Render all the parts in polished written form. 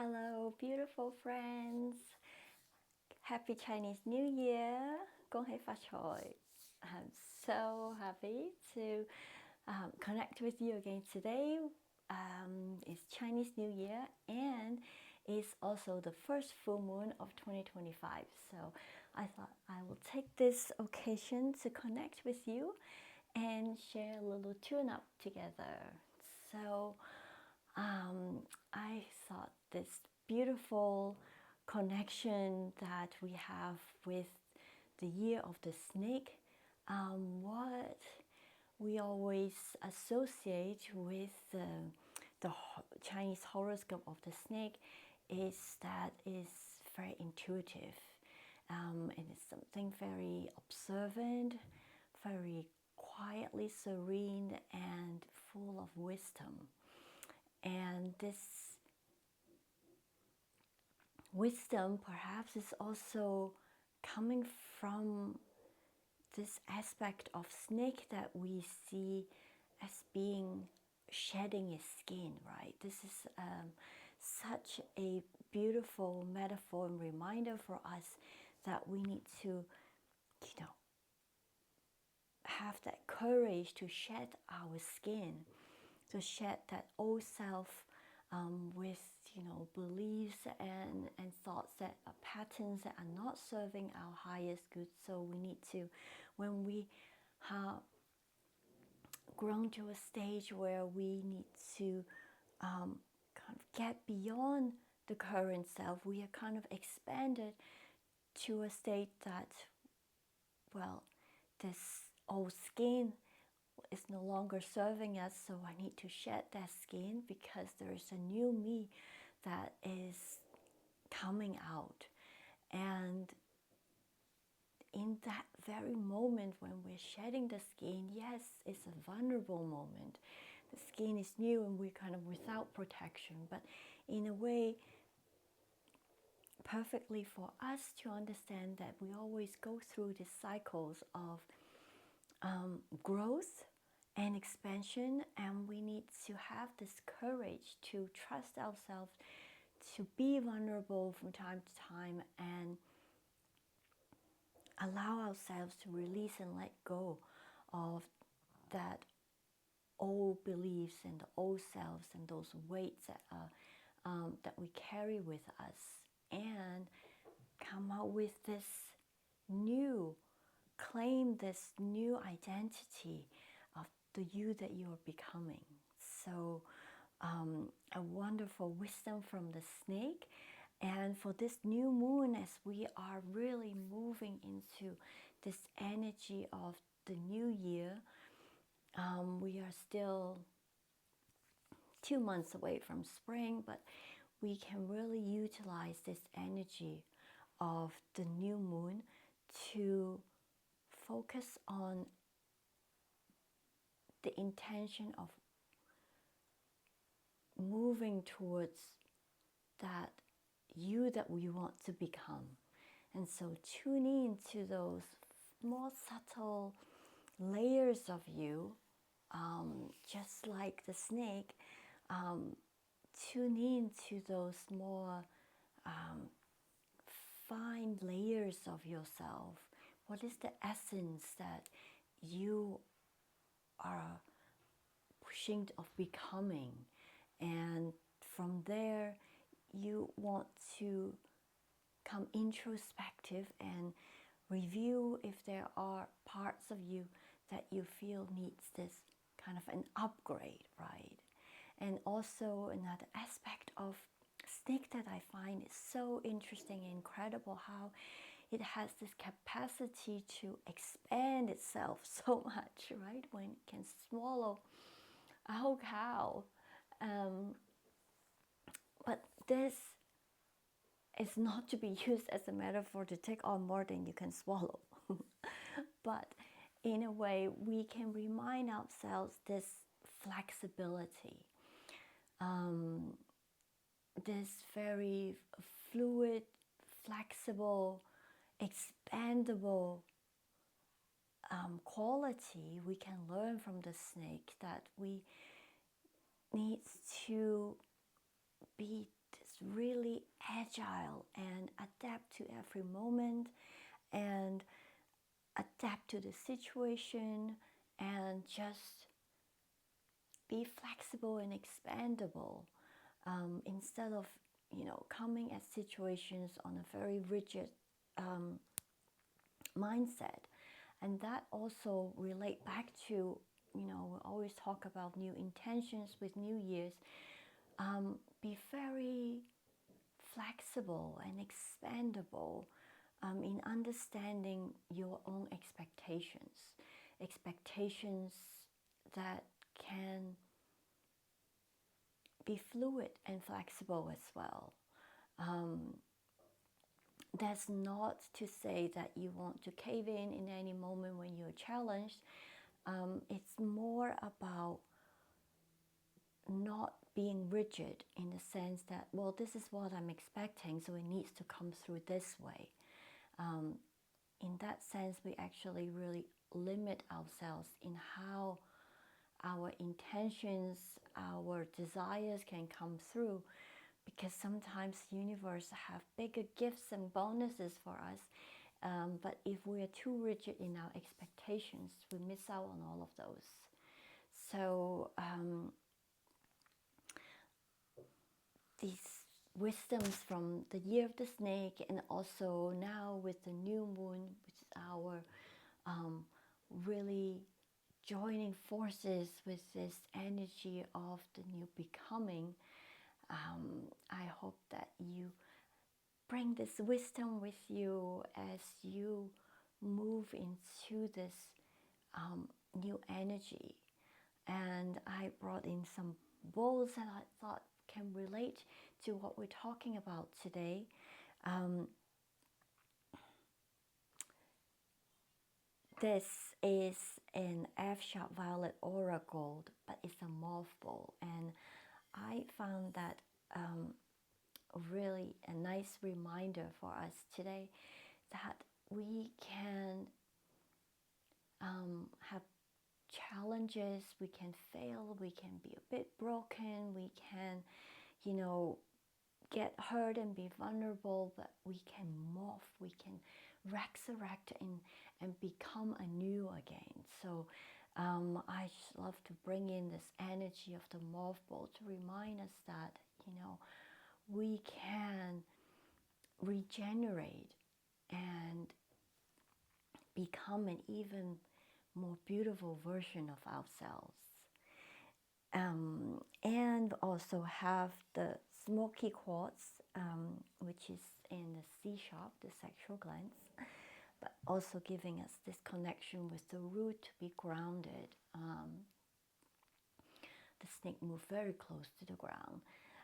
Hello, beautiful friends. Happy Chinese New Year. 恭喜發財. I'm so happy to connect with you again today. It's Chinese New Year and it's also the first full moon of 2025. So I thought I will take this occasion to connect with you and share a little tune-up together. So I thought this beautiful connection that we have with the year of the snake, what we always associate with the Chinese horoscope of the snake is that it's very intuitive. And it's something very observant, very quietly serene, and full of wisdom. And this wisdom perhaps is also coming from this aspect of snake that we see as being shedding its skin, right? This is such a beautiful metaphor and reminder for us that we need to, have that courage to shed our skin, to shed that old self with beliefs and thoughts that are patterns that are not serving our highest good. So we need to, when we have grown to a stage where we need to kind of get beyond the current self, we are kind of expanded to a state that, well, this old skin is no longer serving us, so I need to shed that skin because there is a new me that is coming out. And in that very moment when we're shedding the skin, yes, it's a vulnerable moment. The skin is new and we're kind of without protection, but in a way, perfectly for us to understand that we always go through these cycles of growth and expansion, and we need to have this courage to trust ourselves, to be vulnerable from time to time, and allow ourselves to release and let go of that old beliefs and the old selves and those weights that that we carry with us, and come out with this new, claim this new identity of the you that you're becoming. So a wonderful wisdom from the snake. And for this new moon, as we are really moving into this energy of the new year, we are still 2 months away from spring, but we can really utilize this energy of the new moon to focus on the intention of moving towards that you that we want to become. And so tune in to those more subtle layers of you, just like the snake. Tune in to those more fine layers of yourself. What is the essence that you are pushing of becoming? And from there, you want to come introspective and review if there are parts of you that you feel needs this kind of an upgrade, right? And also another aspect of snake that I find is so interesting and incredible, how it has this capacity to expand itself so much, right? When it can swallow a whole cow. But this is not to be used as a metaphor to take on more than you can swallow. But in a way, we can remind ourselves this flexibility, this very fluid, flexible, expandable quality we can learn from the snake, that we need to be this really agile and adapt to every moment and adapt to the situation and just be flexible and expandable, instead of coming at situations on a very rigid mindset. And that also relate back to, we always talk about new intentions with New Year's. Be very flexible and expandable, in understanding your own expectations that can be fluid and flexible as well. That's not to say that you want to cave in any moment when you're challenged. It's more about not being rigid in the sense that, well, this is what I'm expecting, so it needs to come through this way. In that sense, we actually really limit ourselves in how our intentions, our desires can come through, because sometimes the universe have bigger gifts and bonuses for us. But if we are too rigid in our expectations, we miss out on all of those. So these wisdoms from the year of the snake, and also now with the new moon, which is our really joining forces with this energy of the new becoming, I hope that you bring this wisdom with you as you move into this new energy. And I brought in some bowls that I thought can relate to what we're talking about today. This is an F-sharp violet aura gold, but it's a mauve bowl, and I found that really a nice reminder for us today that we can have challenges, we can fail, we can be a bit broken, we can, get hurt and be vulnerable, but we can morph, we can resurrect and become anew again. So I just love to bring in this energy of the morph ball to remind us that, we can regenerate and become an even more beautiful version of ourselves. And also have the smoky quartz, which is in the C sharp, the sexual glands, but also giving us this connection with the root to be grounded. The snake moved very close to the ground.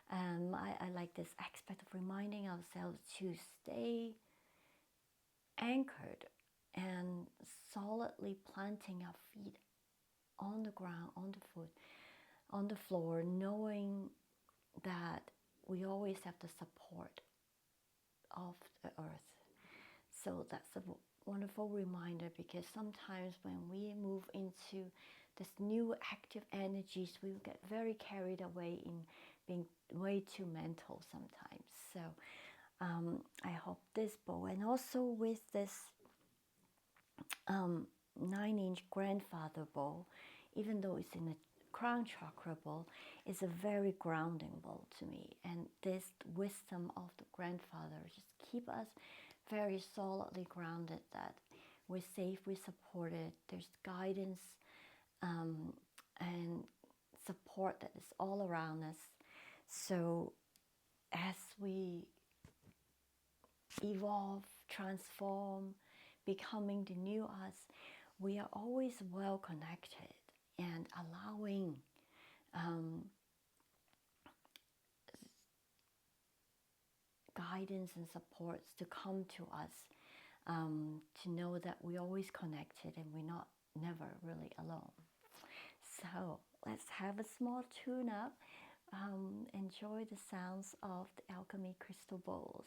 I like this aspect of reminding ourselves to stay anchored and solidly planting our feet on the ground, on the floor, knowing that we always have the support of the earth. So that's a wonderful reminder, because sometimes when we move into this new active energies, we will get very carried away in being way too mental sometimes. So I hope this bowl, and also with this 9-inch grandfather bowl, even though it's in a crown chakra bowl, is a very grounding bowl to me. And this wisdom of the grandfather just keep us very solidly grounded, that we're safe, we're supported, there's guidance and support that is all around us. So as we evolve, transform, becoming the new us, we are always well connected and allowing guidance and supports to come to us, to know that we're always connected and we're never really alone. So let's have a small tune up. Enjoy the sounds of the alchemy crystal bowls.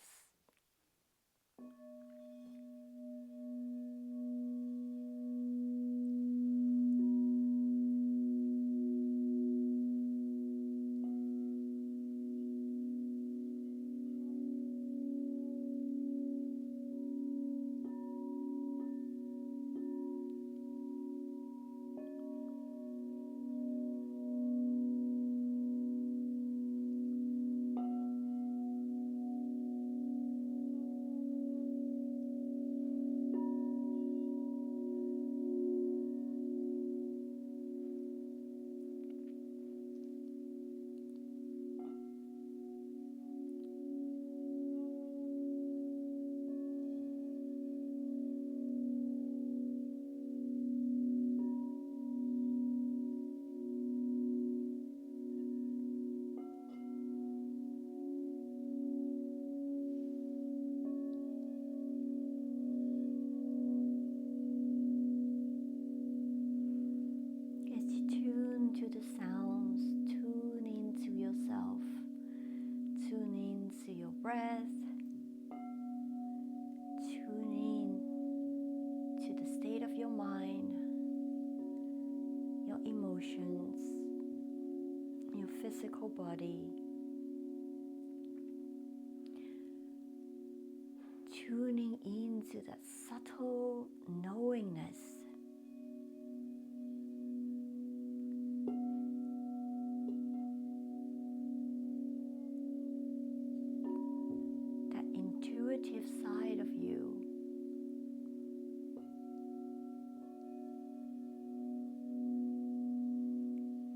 Tune into your breath. Tune in to the state of your mind, your emotions, your physical body. Tuning into that subtle knowingness. That intuitive side of you.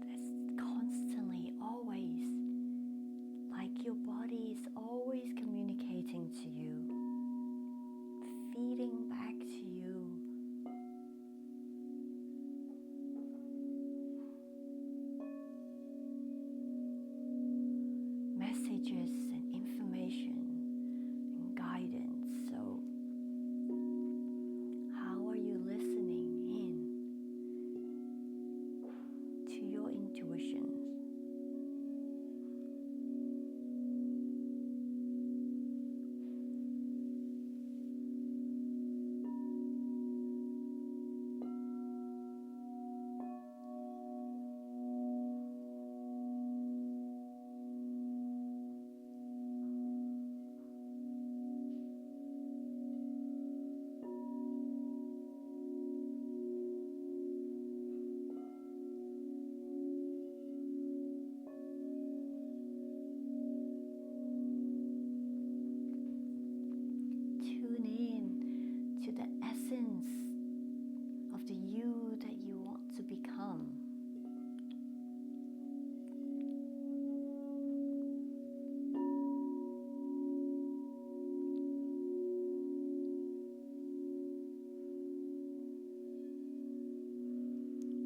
That's constantly, always, like your body is always communicating to you. Feeding back to you messages and information and guidance. So how are you listening in to your intuitions? Tune in to the essence of the you that you want to become.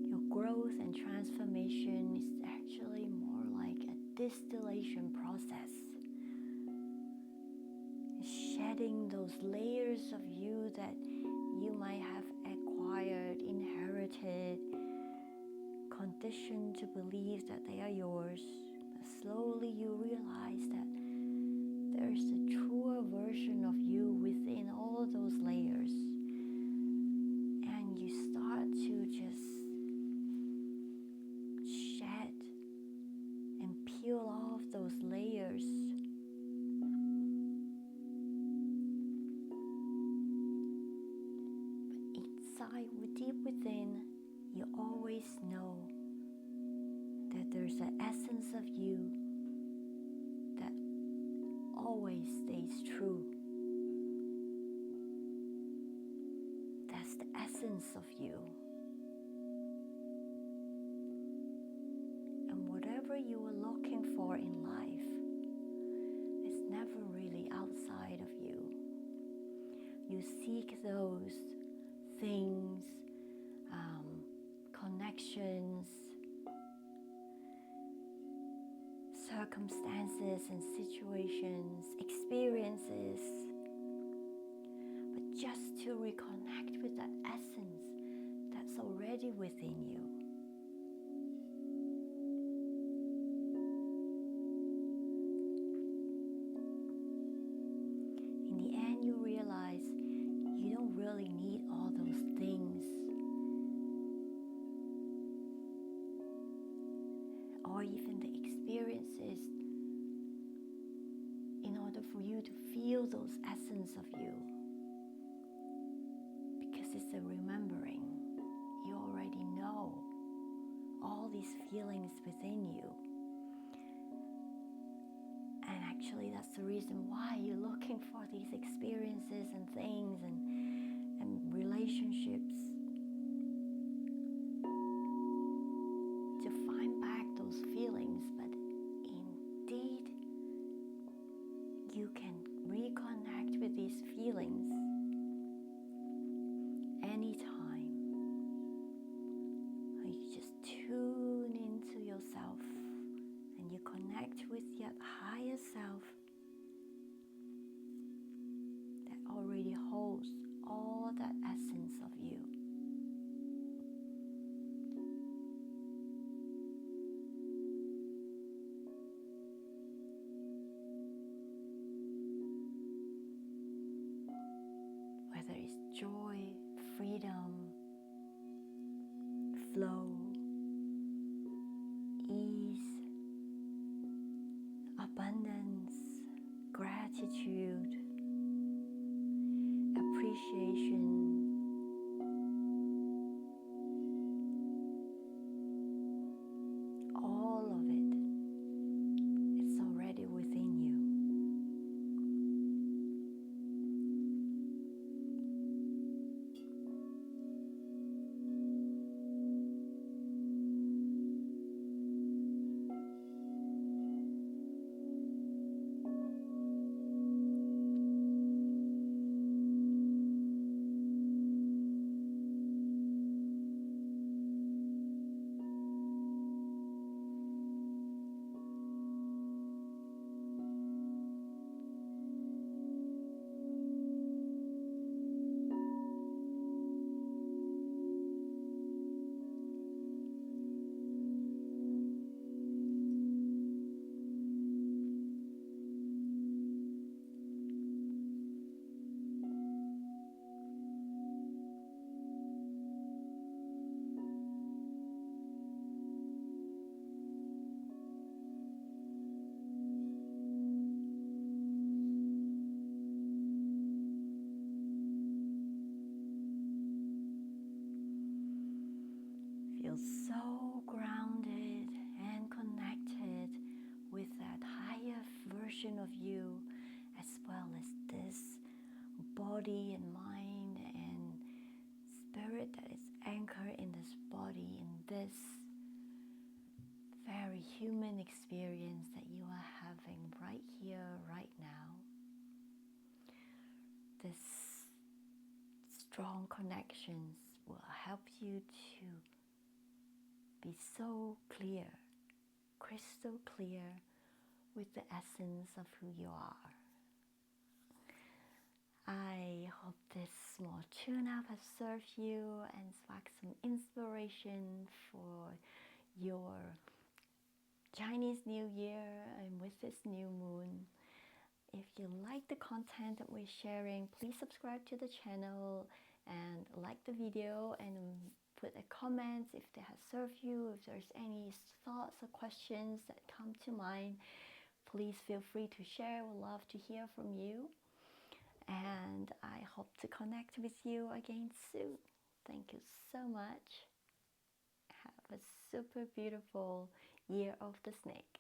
Your growth and transformation is actually more like a distillation process. Shedding those layers of you that you might have acquired, inherited, conditioned to believe that they are yours. But slowly you realize that there is a truer version of you within all those layers. And you start to just shed and peel off those layers. Deep within, you always know that there's an essence of you that always stays true. That's the essence of you. And whatever you are looking for in life is never really outside of you. You seek those things, connections, circumstances and situations, experiences, but just to reconnect with that essence that's already within you. In the end, you realize you don't really need all those things or even the experiences in order for you to feel those essence of you, because it's a remembering. You already know all these feelings within you, and actually that's the reason why you're looking for these experiences and things and relationships, to find back those feelings. But indeed, you can reconnect with these feelings anytime. You just tune into yourself and you connect with your higher self that already holds all that essence of you. joy, freedom, flow, ease, abundance, gratitude, appreciation. All of it, it's already within you. Feel so grounded and connected with that higher version of you, as well as this body and mind and spirit that is anchored in this body, in this very human experience that you are having right here, right now. This strong connections will help you to be so clear, crystal clear with the essence of who you are. I hope this small tune-up has served you and sparked some inspiration for your Chinese New Year and with this new moon. If you like the content that we're sharing, please subscribe to the channel and like the video and put a comment if they have served you. If there's any thoughts or questions that come to mind, please feel free to share. We'd love to hear from you. And I hope to connect with you again soon. Thank you so much. Have a super beautiful Year of the Snake.